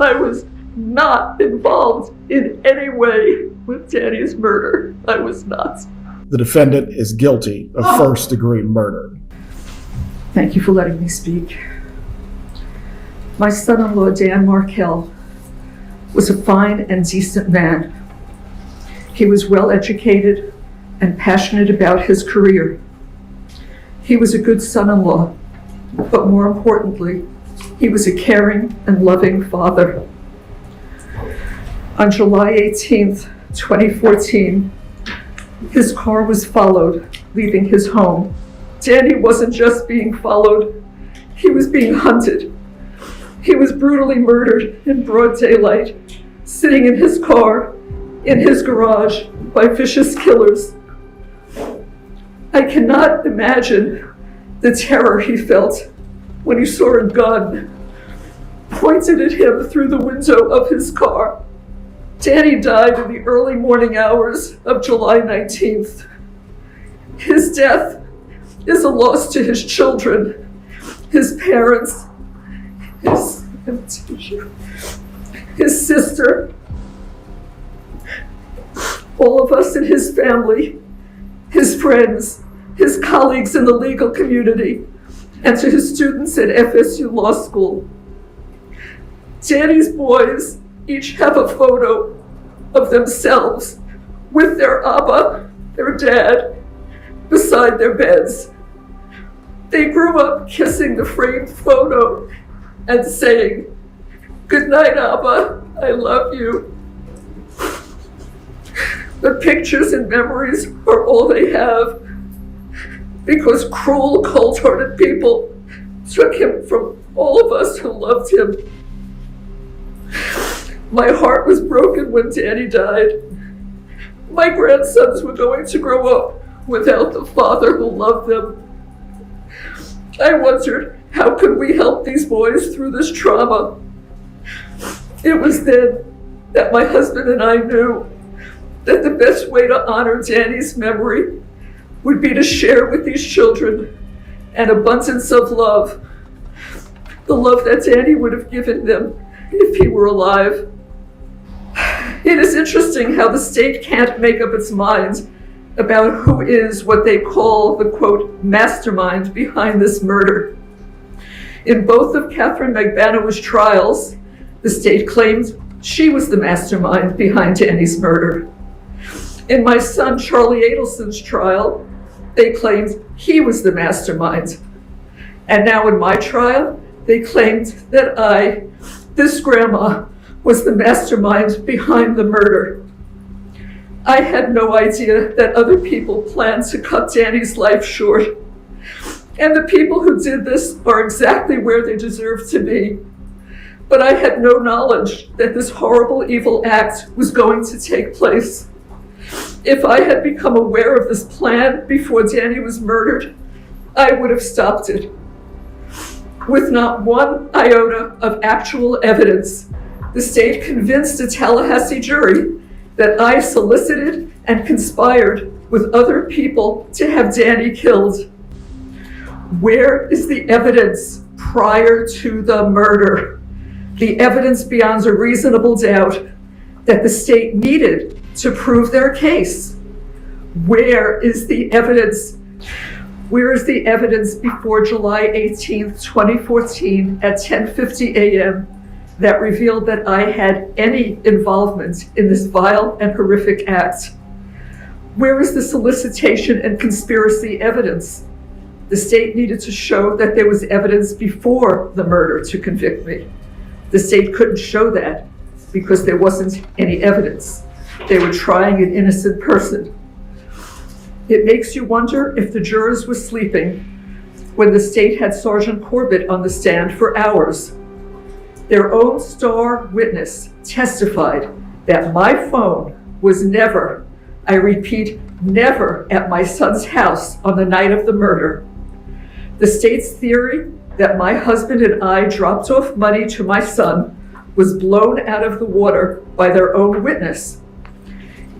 I was not involved in any way with Danny's murder. I was not. The defendant is guilty of first-degree murder. Thank you for letting me speak. My son-in-law, Dan Márquez, was a fine and decent man. He was well-educated and passionate about his career. He was a good son-in-law, but more importantly, he was a caring and loving father. On July 18th, 2014, his car was followed, leaving his home. Danny wasn't just being followed, he was being hunted. He was brutally murdered in broad daylight, sitting in his car, in his garage, by vicious killers. I cannot imagine the terror he felt when he saw a gun pointed at him through the window of his car. Danny died in the early morning hours of July 19th. His death is a loss to his children, his parents, his sister, all of us in his family, his friends, his colleagues in the legal community, and to his students at FSU Law School. Danny's boys each have a photo of themselves with their Abba, their dad, beside their beds. They grew up kissing the framed photo and saying, "Good night, Abba, I love you." The pictures and memories are all they have because cruel, cold-hearted people took him from all of us who loved him. My heart was broken when Danny died. My grandsons were going to grow up without the father who loved them. I wondered, how could we help these boys through this trauma? It was then that my husband and I knew that the best way to honor Danny's memory would be to share with these children an abundance of love, the love that Danny would have given them if he were alive. It is interesting how the state can't make up its mind about who is what they call the, quote, mastermind behind this murder. In both of Catherine McBanawa's trials, the state claimed she was the mastermind behind Danny's murder. In my son Charlie Adelson's trial, they claimed he was the mastermind. And now in my trial, they claimed that I, this grandma, was the mastermind behind the murder. I had no idea that other people planned to cut Danny's life short. And the people who did this are exactly where they deserve to be. But I had no knowledge that this horrible, evil act was going to take place. If I had become aware of this plan before Danny was murdered, I would have stopped it. With not one iota of actual evidence, the state convinced a Tallahassee jury that I solicited and conspired with other people to have Danny killed. Where is the evidence prior to the murder? The evidence beyond a reasonable doubt that the state needed to prove their case. Where is the evidence? Where is the evidence before July 18th, 2014 at 10:50 a.m. that revealed that I had any involvement in this vile and horrific act? Where is the solicitation and conspiracy evidence? The state needed to show that there was evidence before the murder to convict me. The state couldn't show that because there wasn't any evidence. They were trying an innocent person. It makes you wonder if the jurors were sleeping when the state had Sergeant Corbett on the stand for hours. Their own star witness testified that my phone was never, I repeat, never at my son's house on the night of the murder. The state's theory that my husband and I dropped off money to my son was blown out of the water by their own witness.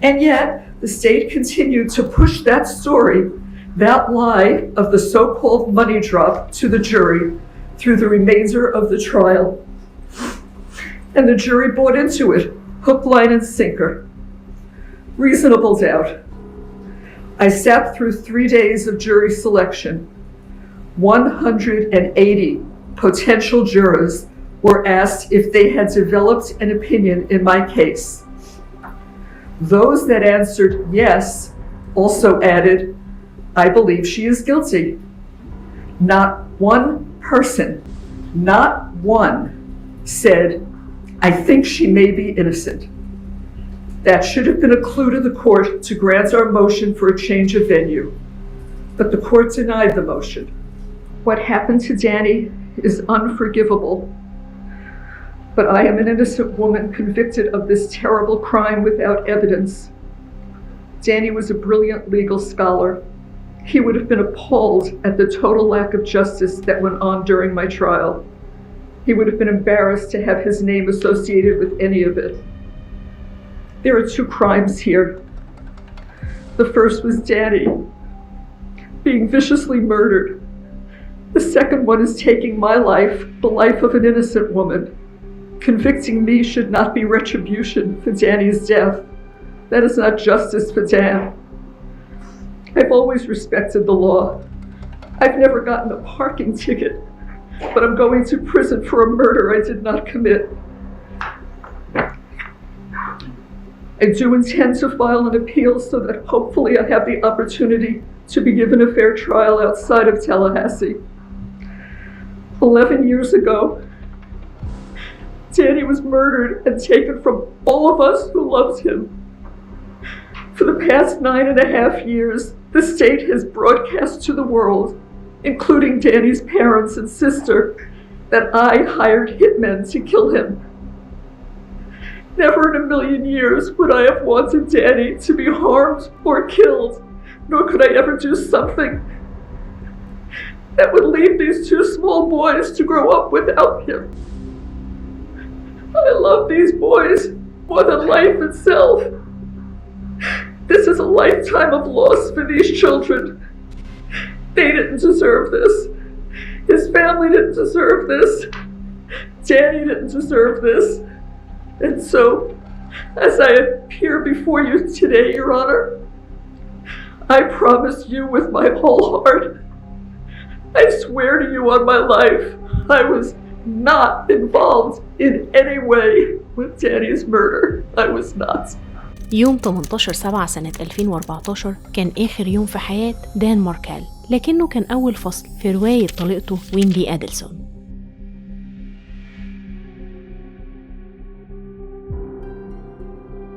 And yet, the state continued to push that story, that lie of the so-called money drop to the jury through the remainder of the trial. And the jury bought into it, hook, line, and sinker. Reasonable doubt. I sat through 3 days of jury selection. 180 potential jurors were asked if they had developed an opinion in my case. Those that answered yes also added, I believe she is guilty. Not one person, not one, said, I think she may be innocent. That should have been a clue to the court to grant our motion for a change of venue. But the court denied the motion. What happened to Danny is unforgivable. But I am an innocent woman convicted of this terrible crime without evidence. Danny was a brilliant legal scholar. He would have been appalled at the total lack of justice that went on during my trial. He would have been embarrassed to have his name associated with any of it. There are 2 crimes here. The first was Danny being viciously murdered. The second one is taking my life, the life of an innocent woman. Convicting me should not be retribution for Danny's death. That is not justice for Dan. I've always respected the law. I've never gotten a parking ticket, but I'm going to prison for a murder I did not commit. I do intend to file an appeal so that hopefully I have the opportunity to be given a fair trial outside of Tallahassee. 11 years ago, Danny was murdered and taken from all of us who loved him. For the past 9.5 years, the state has broadcast to the world, including Danny's parents and sister, that I hired hitmen to kill him. Never in a million years would I have wanted Danny to be harmed or killed, nor could I ever do something that would leave these 2 small boys to grow up without him. I love these boys more than life itself. This is a lifetime of loss for these children. They didn't deserve this. His family didn't deserve this. Danny didn't deserve this. And so, as I appear before you today, Your Honor, I promise you with my whole heart, I swear to you on my life, I was not involved in any way with Danny's murder. I was not. يوم 18/7 سنة 2014 كان آخر يوم في حياة دان ماركل، لكنه كان أول فصل في رواية طليقته ويندي أديلسون.